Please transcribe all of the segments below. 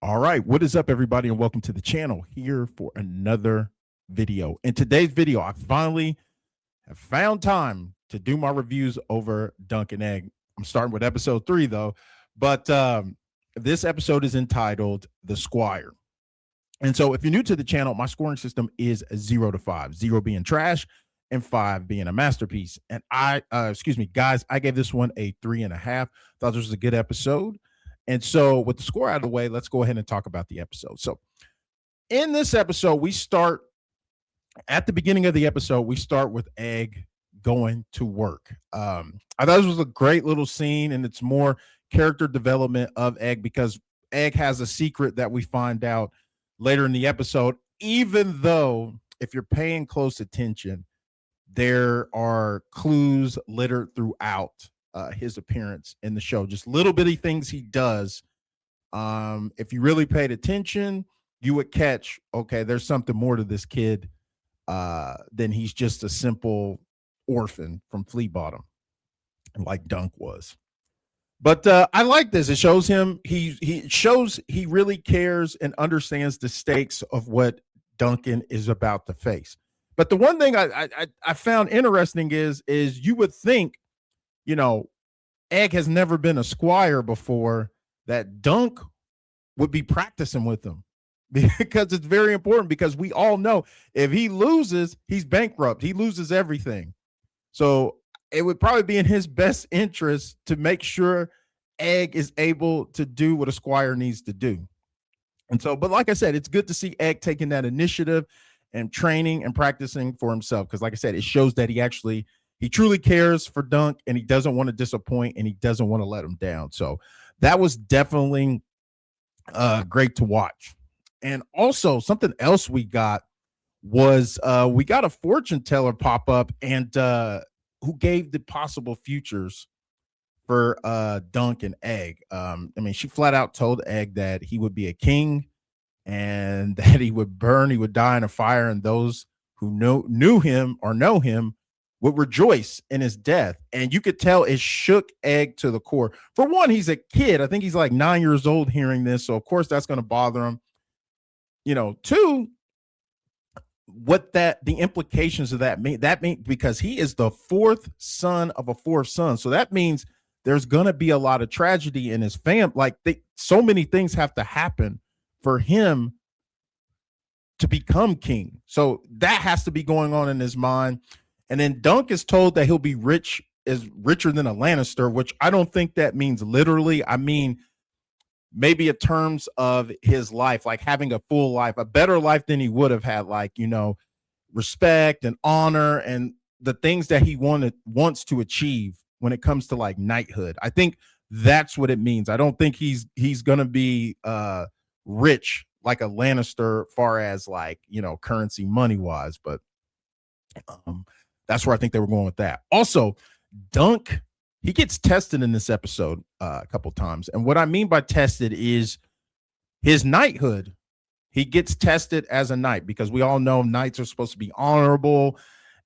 All right, what is up, everybody, and welcome to the channel here for another video. In today's video, I finally have found time to do my reviews over Dunk and Egg. I'm starting with episode 3, though, but this episode is entitled The Squire. And so if you're new to the channel, my scoring system is 0 to 5, 0 being trash and 5 being a masterpiece. And guys, I gave this one a 3.5. Thought this was a good episode. And so with the score out of the way, let's go ahead and talk about the episode. So in this episode, we start at the beginning of the episode, we start with Egg going to work. I thought this was a great little scene, and it's more character development of Egg because Egg has a secret that we find out later in the episode, even though if you're paying close attention, there are clues littered throughout his appearance in the show, just little bitty things he does. If you really paid attention, you would catch, okay, there's something more to this kid than he's just a simple orphan from Flea Bottom, like Dunk was. But I like this. It shows him, he shows he really cares and understands the stakes of what Duncan is about to face. But the one thing I found interesting is you would think, you know, Egg has never been a squire before, that Dunk would be practicing with him because it's very important, because we all know if he loses, he's bankrupt. He loses everything. So it would probably be in his best interest to make sure Egg is able to do what a squire needs to do. And so, but like I said, it's good to see Egg taking that initiative and training and practicing for himself. Because like I said, it shows that he truly cares for Dunk, and he doesn't want to disappoint, and he doesn't want to let him down. So that was definitely great to watch. And also something else we got was we got a fortune teller pop up, and who gave the possible futures for Dunk and Egg. I mean, she flat out told Egg that he would be a king and that he would die in a fire, and those who knew him or know him would rejoice in his death. And you could tell it shook Egg to the core. For one, he's a kid. I think he's like 9 years old hearing this. So of course that's going to bother him. You know, two, the implications of that mean because he is the fourth son of a fourth son. So that means there's going to be a lot of tragedy in his family. Like so many things have to happen for him to become king. So that has to be going on in his mind. And then Dunk is told that he'll be richer than a Lannister, which I don't think that means literally. I mean, maybe in terms of his life, like having a full life, a better life than he would have had, like, you know, respect and honor and the things that he wants to achieve when it comes to like knighthood. I think that's what it means. I don't think he's going to be rich like a Lannister far as like, you know, currency money wise, but that's where I think they were going with that. Also, Dunk, he gets tested in this episode a couple times. And what I mean by tested is his knighthood. He gets tested as a knight because we all know knights are supposed to be honorable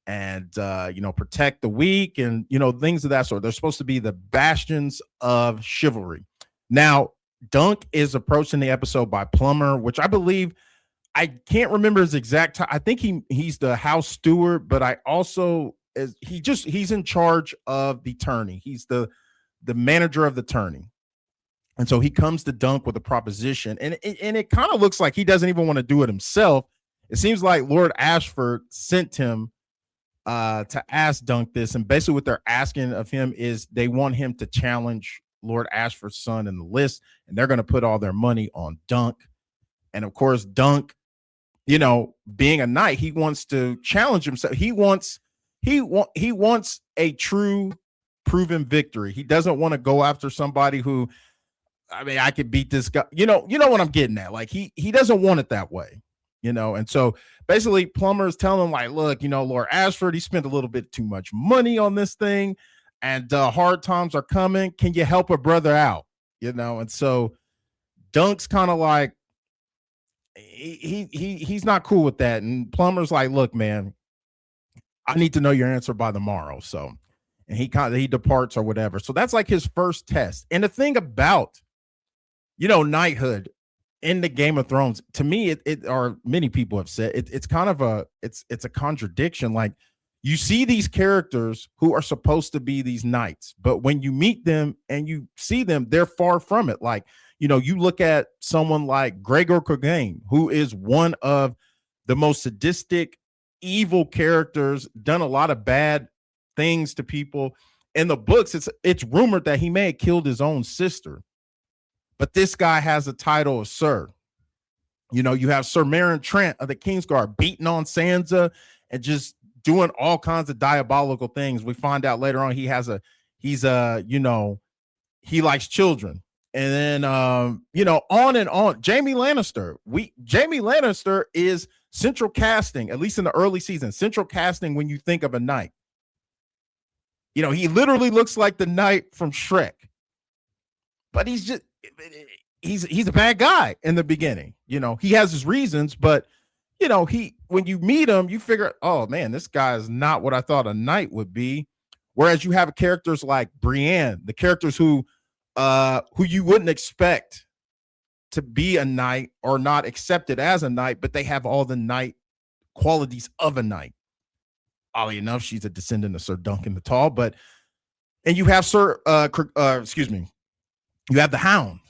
and, you know, protect the weak and, you know, things of that sort. They're supposed to be the bastions of chivalry. Now, Dunk is approached in the episode by Plumber, which I believe, I can't remember his exact time. I think he's the house steward, but I also he's in charge of the tourney. He's the manager of the tourney. And so he comes to Dunk with a proposition, and it kind of looks like he doesn't even want to do it himself. It seems like Lord Ashford sent him to ask Dunk this, and basically what they're asking of him is they want him to challenge Lord Ashford's son in the list, and they're going to put all their money on Dunk. And of course, Dunk, you know, being a knight, he wants to challenge himself. He wants a true proven victory. He doesn't want to go after somebody who, I mean, I could beat this guy. You know what I'm getting at. Like he doesn't want it that way, you know. And so basically Plumber is telling him, like, look, you know, Lord Ashford, he spent a little bit too much money on this thing, and hard times are coming. Can you help a brother out? You know, and so Dunk's kind of like, he's not cool with that. And Plumber's like, look, man, I need to know your answer by the morrow. So, and he departs or whatever. So that's like his first test. And the thing about, you know, knighthood, in the Game of Thrones, to me, it or many people have said it's kind of it's a contradiction. Like, you see these characters who are supposed to be these knights, but when you meet them and you see them, they're far from it. Like, you look at someone like Gregor Clegane, who is one of the most sadistic, evil characters, done a lot of bad things to people. In the books, it's rumored that he may have killed his own sister. But this guy has a title of Sir. You have Sir Meryn Trant of the Kingsguard beating on Sansa and just doing all kinds of diabolical things. We find out later on he likes children. And then on and on. Jamie Lannister is central casting, at least in the early season, central casting when you think of a knight. He literally looks like the knight from Shrek. But he's a bad guy in the beginning. He has his reasons, but when you meet him, you figure, oh man, this guy is not what I thought a knight would be. Whereas you have characters like Brienne, the characters who you wouldn't expect to be a knight or not accepted as a knight, but they have all the knight qualities of a knight. Oddly enough, she's a descendant of Sir Duncan the Tall, and you have you have the Hound,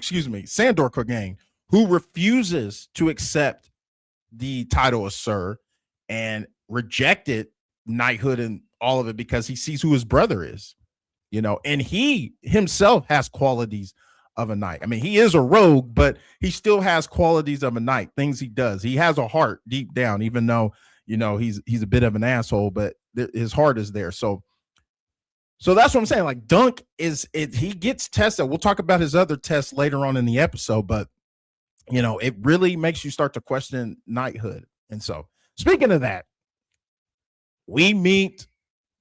Sandor Clegane, who refuses to accept the title of Sir and rejected knighthood and all of it because he sees who his brother is, and he himself has qualities of a knight. I mean, he is a rogue, but he still has qualities of a knight, things he does. He has a heart deep down, even though, he's a bit of an asshole, but his heart is there. So that's what I'm saying. Like, Dunk he gets tested. We'll talk about his other tests later on in the episode, but it really makes you start to question knighthood. And so, speaking of that, we meet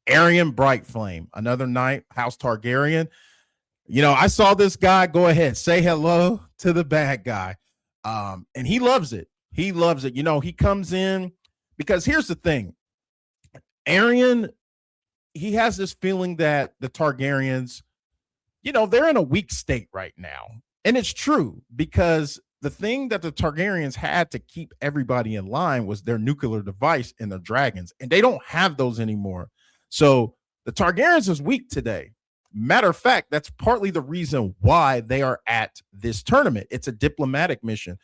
Aerion Brightflame, another knight, House Targaryen. I saw this guy go ahead, say hello to the bad guy. And he loves it. He loves it. He comes in because here's the thing. Aerion, he has this feeling that the Targaryens, they're in a weak state right now. And it's true, because the thing that the Targaryens had to keep everybody in line was their nuclear device and their dragons. And they don't have those anymore. So the Targaryens is weak today. Matter of fact, that's partly the reason why they are at this tournament. It's a diplomatic mission.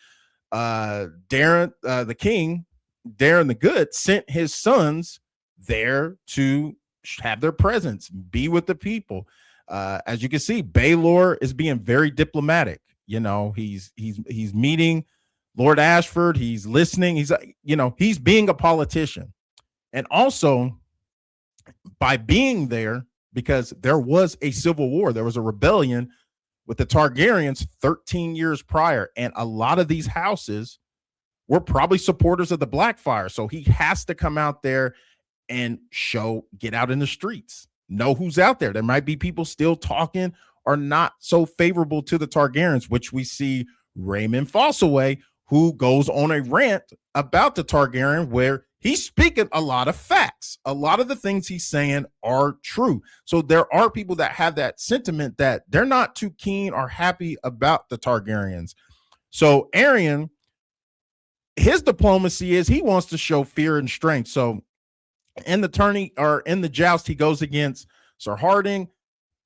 Darren, the king, Darren the Good, sent his sons there to have their presence, be with the people. As you can see, Baelor is being very diplomatic. He's meeting Lord Ashford. He's listening. He's being a politician. And also, by being there, because there was a civil war, there was a rebellion with the Targaryens 13 years prior, and a lot of these houses were probably supporters of the Blackfire. So he has to come out there and get out in the streets, know who's out there. There might be people still talking or not so favorable to the Targaryens, which we see Raymond Fossaway, who goes on a rant about the Targaryen, where he's speaking a lot of facts. A lot of the things he's saying are true. So there are people that have that sentiment that they're not too keen or happy about the Targaryens. So Aerion, his diplomacy is he wants to show fear and strength. So in the joust, he goes against Sir Harding.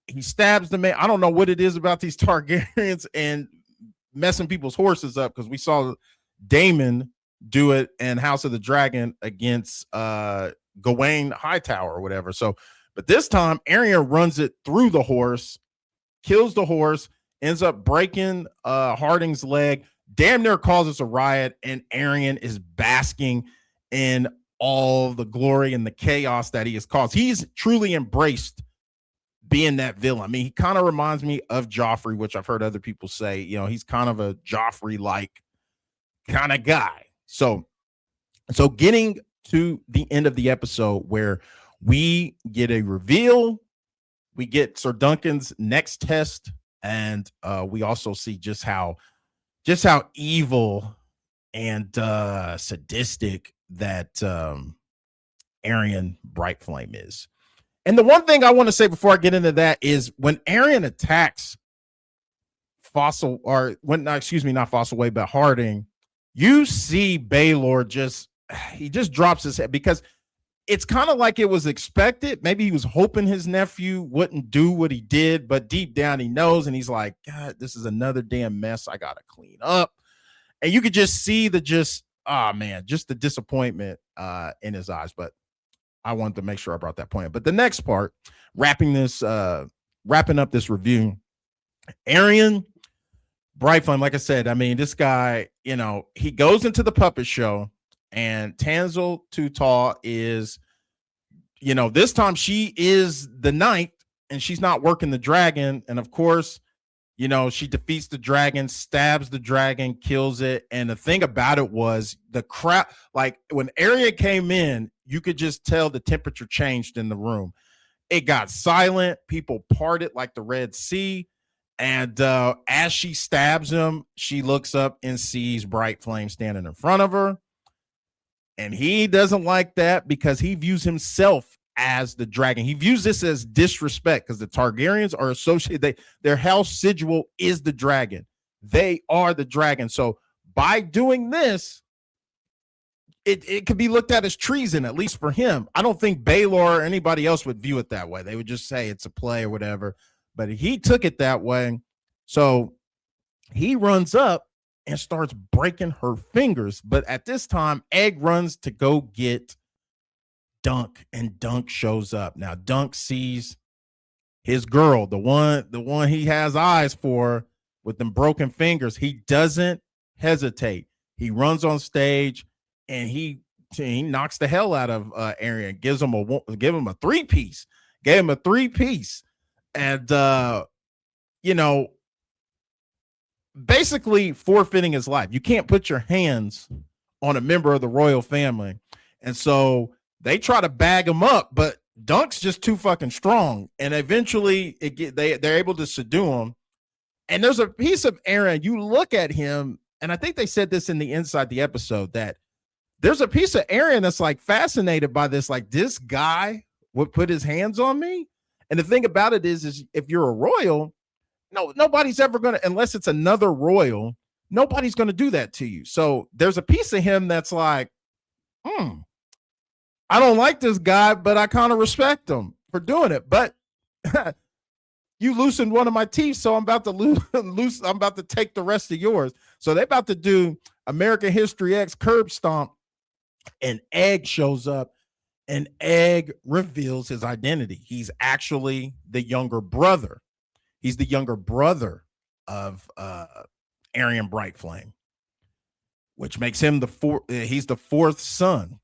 He stabs the man. I don't know what it is about these Targaryens and messing people's horses up, because we saw Daemon do it in House of the Dragon against Gawain Hightower or whatever. So, but this time Aerion runs it through the horse, kills the horse, ends up breaking Harding's leg, damn near causes a riot, and Aerion is basking in all the glory and the chaos that he has caused. He's truly embraced being that villain. I mean, he kind of reminds me of Joffrey, which I've heard other people say, he's kind of a Joffrey-like kind of guy. So getting to the end of the episode, where we get a reveal, we get Sir Duncan's next test, and we also see just how evil and sadistic that Aerion Brightflame is. And the one thing I want to say before I get into that is, when Aerion attacks Fossil or when not, excuse me, not Fossil Way, but Harding, you see Baylor he just drops his head because it's kind of like it was expected. Maybe he was hoping his nephew wouldn't do what he did, but deep down he knows, and he's like, God, this is another damn mess I gotta clean up. And you could just see just the disappointment in his eyes. But I wanted to make sure I brought that point up. But the next part, wrapping up this review, Aerion Brightflame, like I said, I mean, this guy, he goes into the puppet show, and Tanzel Tutal is, this time she is the knight, and she's not working the dragon. And of course, she defeats the dragon, stabs the dragon, kills it. And the thing about it was the crowd, like when Aerion came in, you could just tell the temperature changed in the room. It got silent. People parted like the Red Sea. And as she stabs him, she looks up and sees Brightflame standing in front of her. And he doesn't like that because he views himself as the dragon. He views this as disrespect because the Targaryens are associated. Their house sigil is the dragon. They are the dragon. So by doing this, it could be looked at as treason, at least for him. I don't think Baylor or anybody else would view it that way. They would just say it's a play or whatever. But he took it that way. So he runs up and starts breaking her fingers. But at this time, Egg runs to go get Dunk, and Dunk shows up. Now Dunk sees his girl, the one he has eyes for with them broken fingers. He doesn't hesitate. He runs on stage and he knocks the hell out of Aerion, give him a three-piece. Gave him a three-piece. And basically forfeiting his life. You can't put your hands on a member of the royal family. And so they try to bag him up, but Dunk's just too fucking strong. And eventually they're able to subdue him. And there's a piece of Aerion. You look at him, and I think they said this in the inside the episode, that there's a piece of Aerion that's like fascinated by this. Like, this guy would put his hands on me. And the thing about it is if you're a royal, nobody's ever going to, unless it's another royal, nobody's going to do that to you. So there's a piece of him that's like, I don't like this guy, but I kind of respect him for doing it. But you loosened one of my teeth, so I'm about to I'm about to take the rest of yours. So they're about to do American History X curb stomp, and Egg shows up, and Egg reveals his identity. He's actually the younger brother. He's the younger brother of Aerion Brightflame, which makes him he's the fourth son.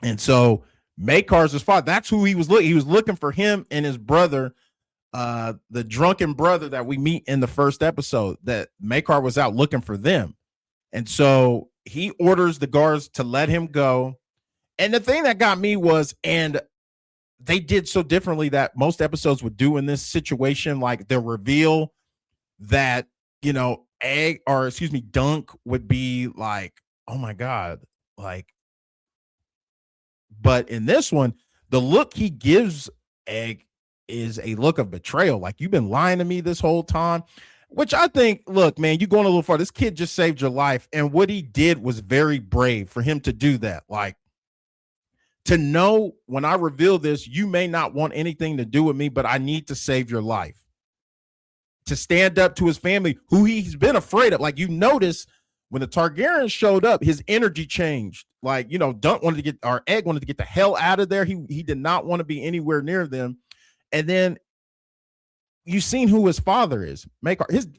And so Maekar's his father. That's who he was looking. He was looking for him and his brother, the drunken brother that we meet in the first episode, that Maekar was out looking for them. And so he orders the guards to let him go. And the thing that got me was, and they did so differently that most episodes would do in this situation, like the reveal that, Dunk would be like, oh my God, like, but in this one, the look he gives Egg is a look of betrayal. Like, you've been lying to me this whole time, which I think, look, man, you're going a little far. This kid just saved your life. And what he did was very brave for him to do that. Like, to know when I reveal this, you may not want anything to do with me, but I need to save your life. To stand up to his family, who he's been afraid of. Like, you notice when the Targaryens showed up, his energy changed. Like, Egg wanted to get the hell out of there. He did not want to be anywhere near them. And then you've seen who his father is.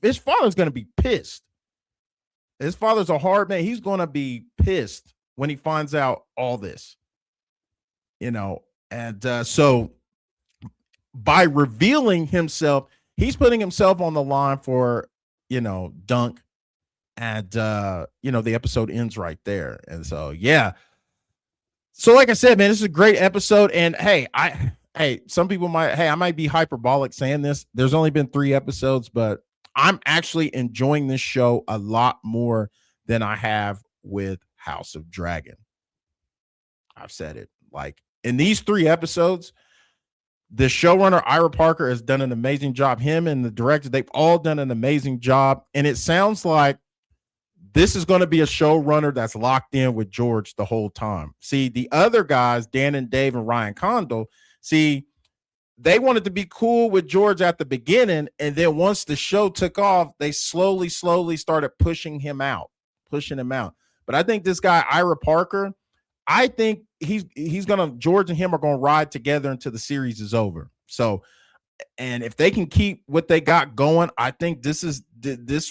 His father's going to be pissed. His father's a hard man. He's going to be pissed when he finds out all this. So by revealing himself, he's putting himself on the line for, Dunk. And, the episode ends right there. And so, yeah. So like I said, man, this is a great episode. And some people I might be hyperbolic saying this. There's only been 3 episodes, but I'm actually enjoying this show a lot more than I have with House of Dragon. I've said it. Like, in these 3 episodes, The showrunner, Ira Parker, has done an amazing job. Him and the director, they've all done an amazing job. And it sounds like this is going to be a showrunner that's locked in with George the whole time. See, the other guys, Dan and Dave and Ryan Condal, see, they wanted to be cool with George at the beginning. And then once the show took off, they slowly started pushing him out. But I think this guy, Ira Parker, I think he's gonna, George and him are gonna ride together until the series is over. So, and if they can keep what they got going, I think this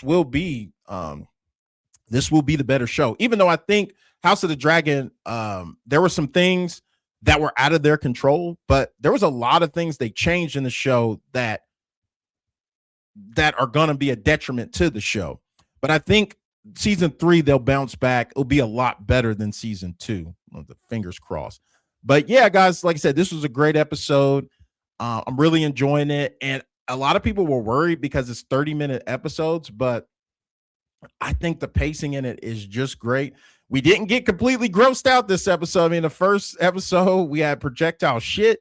will be the better show. Even though I think House of the Dragon, there were some things that were out of their control, but there was a lot of things they changed in the show that are gonna be a detriment to the show. But I think season 3, they'll bounce back. It'll be a lot better than season 2. The fingers crossed. But yeah, guys, like I said, this was a great episode. I'm really enjoying it. And a lot of people were worried because it's 30-minute episodes, but I think the pacing in it is just great. We didn't get completely grossed out this episode. I mean, the first episode, we had projectile shit.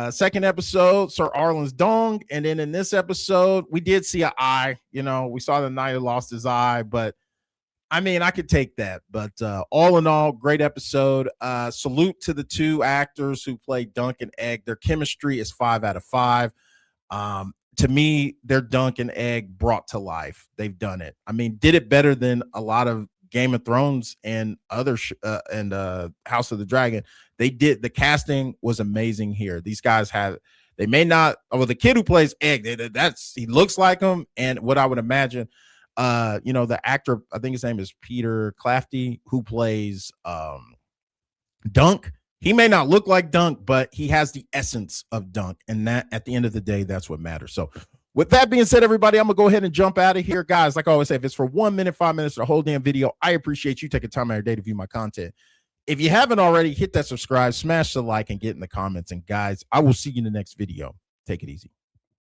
Second episode, Sir Arlen's dong. And then in this episode, we did see an eye. You know, we saw the knight who lost his eye, but I mean, I could take that. But all in all, great episode. Salute to the 2 actors who played Dunk and Egg. Their chemistry is 5 out of 5. To me, their Dunk and Egg brought to life. They've done it. I mean, did it better than a lot of Game of Thrones and other House of the Dragon. They did. The casting was amazing here. These guys they may not, well, the kid who plays Egg, he looks like him. And what I would imagine, the actor, I think his name is Peter Clafty, who plays Dunk. He may not look like Dunk, but he has the essence of Dunk. And that, at the end of the day, that's what matters. So with that being said, everybody, I'm going to go ahead and jump out of here. Guys, like I always say, if it's for 1 minute, 5 minutes, or a whole damn video, I appreciate you taking time out of your day to view my content. If you haven't already, hit that subscribe, smash the like, and get in the comments. And guys, I will see you in the next video. Take it easy.